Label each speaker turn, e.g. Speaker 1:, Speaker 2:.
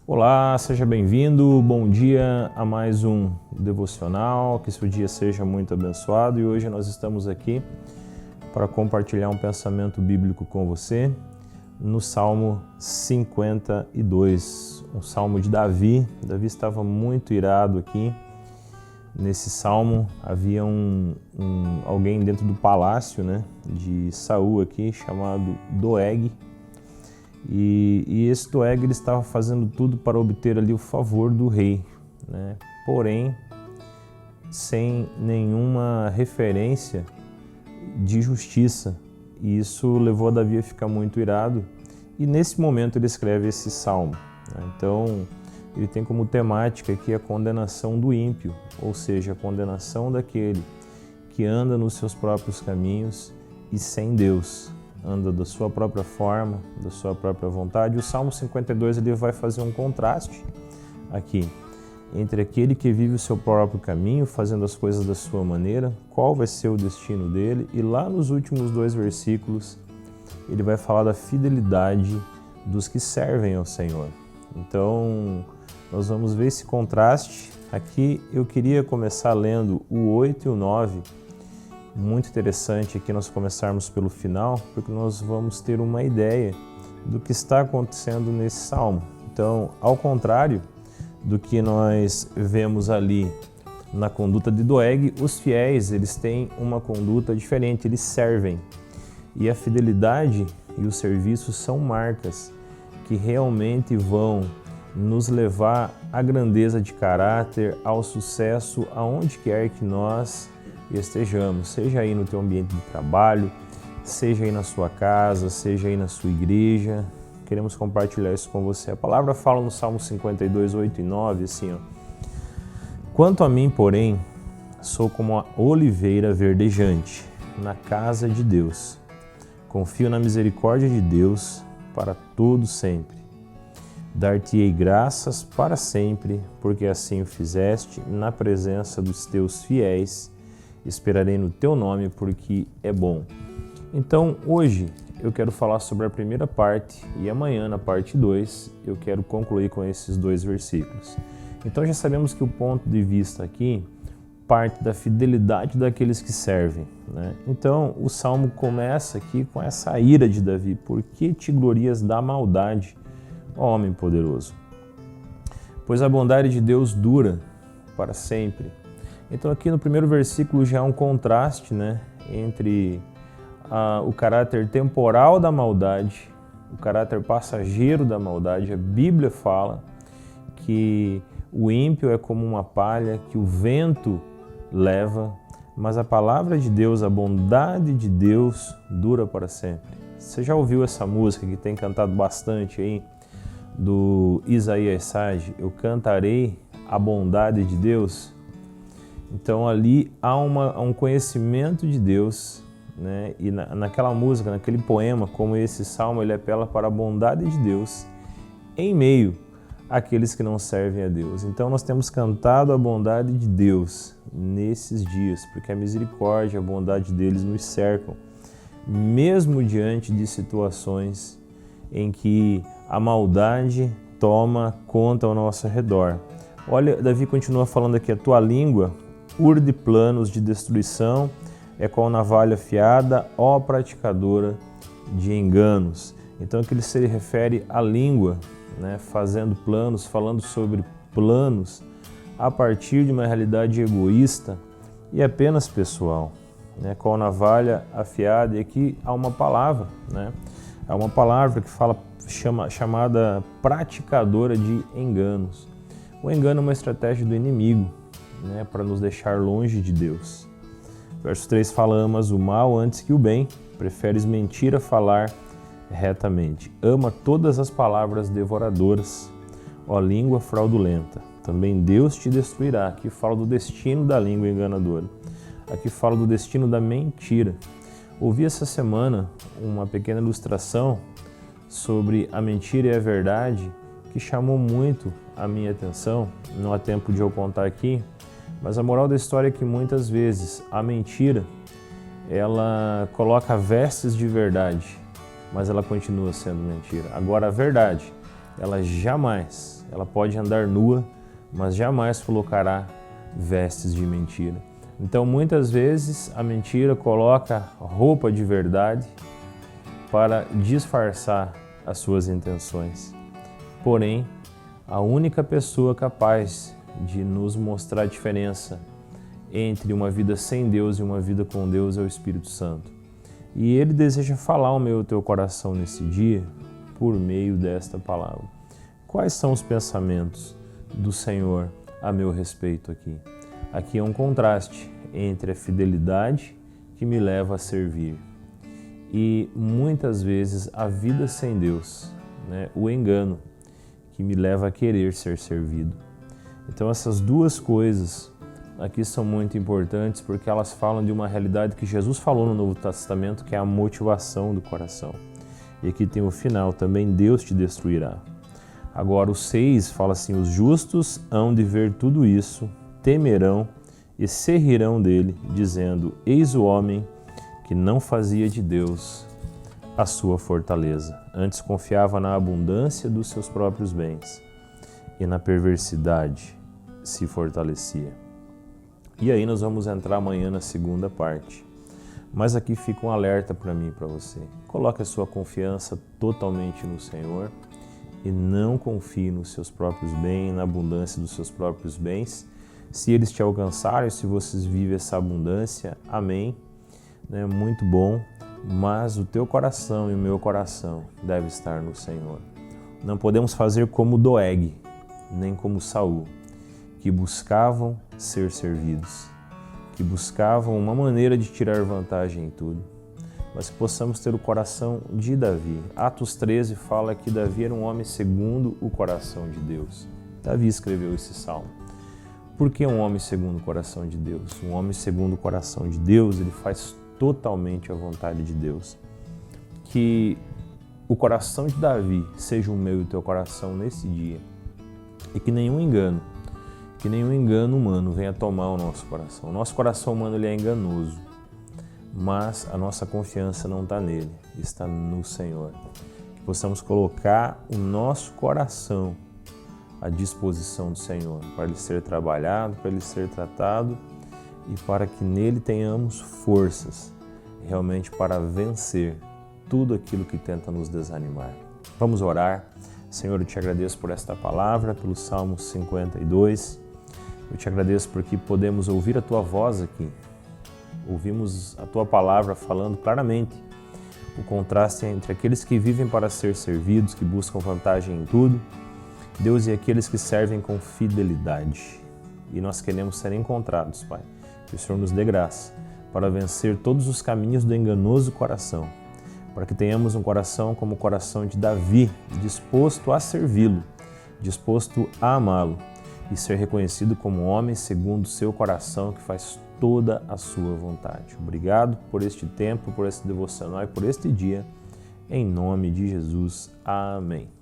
Speaker 1: Olá, seja bem-vindo, bom dia a mais um devocional, que seu dia seja muito abençoado e hoje nós estamos aqui para compartilhar um pensamento bíblico com você no Salmo 52, um salmo de Davi. Davi estava muito irado aqui. Nesse salmo havia alguém dentro do palácio, de Saul aqui, chamado Doeg. E esse Doeg ele estava fazendo tudo para obter ali o favor do rei, Porém, sem nenhuma referência de justiça. E isso levou a Davi a ficar muito irado. E nesse momento ele escreve esse salmo. Então, ele tem como temática aqui a condenação do ímpio, ou seja, a condenação daquele que anda nos seus próprios caminhos e sem Deus. Anda da sua própria forma, da sua própria vontade. O Salmo 52 ele vai fazer um contraste aqui entre aquele que vive o seu próprio caminho, fazendo as coisas da sua maneira, qual vai ser o destino dele, e lá nos últimos 2 versículos ele vai falar da fidelidade dos que servem ao Senhor. Então, nós vamos ver esse contraste. Aqui eu queria começar lendo o 8 e o 9, muito interessante aqui nós começarmos pelo final, porque nós vamos ter uma ideia do que está acontecendo nesse salmo. Então, ao contrário do que nós vemos ali na conduta de Doeg, os fiéis eles têm uma conduta diferente, eles servem. E a fidelidade e o serviço são marcas que realmente vão nos levar à grandeza de caráter, ao sucesso, aonde quer que nós estejamos, seja aí no teu ambiente de trabalho, seja aí na sua casa, seja aí na sua igreja. Queremos compartilhar isso com você. A palavra fala no Salmo 52, 8 e 9, assim, Quanto a mim, porém, sou como a oliveira verdejante na casa de Deus. Confio na misericórdia de Deus para todo sempre. Dar-te-ei graças para sempre, porque assim o fizeste na presença dos teus fiéis. Esperarei no teu nome, porque é bom. Então, hoje eu quero falar sobre a primeira parte e amanhã, na parte 2, eu quero concluir com esses 2 versículos. Então, já sabemos que o ponto de vista aqui parte da fidelidade daqueles que servem, Então, o Salmo começa aqui com essa ira de Davi. Por que te glorias da maldade, ó homem poderoso? Pois a bondade de Deus dura para sempre. Então aqui no primeiro versículo já há um contraste entre o caráter temporal da maldade, o caráter passageiro da maldade. A Bíblia fala que o ímpio é como uma palha que o vento leva, mas a palavra de Deus, a bondade de Deus dura para sempre. Você já ouviu essa música que tem cantado bastante aí, do Isaías Sage, Eu Cantarei a Bondade de Deus? Então ali há um conhecimento de Deus, E naquela música, naquele poema, como esse salmo, ele apela para a bondade de Deus em meio àqueles que não servem a Deus. Então nós temos cantado a bondade de Deus nesses dias, porque a misericórdia, a bondade deles nos cercam, mesmo diante de situações em que a maldade toma conta ao nosso redor. Olha, Davi continua falando aqui, a tua língua urde planos de destruição, é qual navalha afiada, ó praticadora de enganos. Então aqui ele se refere à língua, fazendo planos, falando sobre planos a partir de uma realidade egoísta e apenas pessoal. Qual navalha afiada, e aqui há uma palavra, Há uma palavra que chamada praticadora de enganos. O engano é uma estratégia do inimigo, para nos deixar longe de Deus. Verso 3 fala, amas o mal antes que o bem, preferes mentir a falar retamente. Ama todas as palavras devoradoras, ó língua fraudulenta. Também Deus te destruirá. Aqui fala do destino da língua enganadora. Aqui fala do destino da mentira. Ouvi essa semana uma pequena ilustração sobre a mentira e a verdade que chamou muito a minha atenção. Não há tempo de eu contar aqui, mas a moral da história é que muitas vezes a mentira ela coloca vestes de verdade, mas ela continua sendo mentira. Agora a verdade, ela pode andar nua, mas jamais colocará vestes de mentira. Então, muitas vezes, a mentira coloca roupa de verdade para disfarçar as suas intenções. Porém, a única pessoa capaz de nos mostrar a diferença entre uma vida sem Deus e uma vida com Deus é o Espírito Santo. E Ele deseja falar ao meu e teu coração nesse dia por meio desta palavra. Quais são os pensamentos do Senhor a meu respeito aqui? Aqui é um contraste entre a fidelidade que me leva a servir e muitas vezes a vida sem Deus, né? O engano que me leva a querer ser servido. Então essas duas coisas aqui são muito importantes porque elas falam de uma realidade que Jesus falou no Novo Testamento, que é a motivação do coração. E aqui tem o final, também Deus te destruirá. Agora o 6 fala assim, os justos hão de ver tudo isso, temerão e se rirão dele, dizendo, eis o homem que não fazia de Deus a sua fortaleza, antes confiava na abundância dos seus próprios bens e na perversidade se fortalecia. E aí nós vamos entrar amanhã na segunda parte. Mas aqui fica um alerta para mim e para você. Coloque a sua confiança totalmente no Senhor e não confie nos seus próprios bens, na abundância dos seus próprios bens. Se eles te alcançarem, se vocês vivem essa abundância, amém, né? Muito bom, mas o teu coração e o meu coração deve estar no Senhor. Não podemos fazer como Doeg, nem como Saul, que buscavam ser servidos, que buscavam uma maneira de tirar vantagem em tudo, mas que possamos ter o coração de Davi. Atos 13 fala que Davi era um homem segundo o coração de Deus. Davi escreveu esse salmo. Por que um homem segundo o coração de Deus? Um homem segundo o coração de Deus, ele faz totalmente a vontade de Deus. Que o coração de Davi seja o meu e o teu coração nesse dia, e que nenhum engano humano venha tomar o nosso coração. O nosso coração humano ele é enganoso, mas a nossa confiança não está nele, está no Senhor. Que possamos colocar o nosso coração à disposição do Senhor, para ele ser trabalhado, para ele ser tratado e para que nele tenhamos forças realmente para vencer tudo aquilo que tenta nos desanimar. Vamos orar. Senhor, eu te agradeço por esta palavra, pelo Salmo 52. Eu te agradeço porque podemos ouvir a Tua voz aqui. Ouvimos a Tua palavra falando claramente o contraste entre aqueles que vivem para ser servidos, que buscam vantagem em tudo, Deus, e aqueles que servem com fidelidade. E nós queremos ser encontrados, Pai. Que o Senhor nos dê graça para vencer todos os caminhos do enganoso coração, para que tenhamos um coração como o coração de Davi, disposto a servi-lo, disposto a amá-lo e ser reconhecido como homem segundo o seu coração que faz toda a sua vontade. Obrigado por este tempo, por esse devocional e por este dia. Em nome de Jesus. Amém.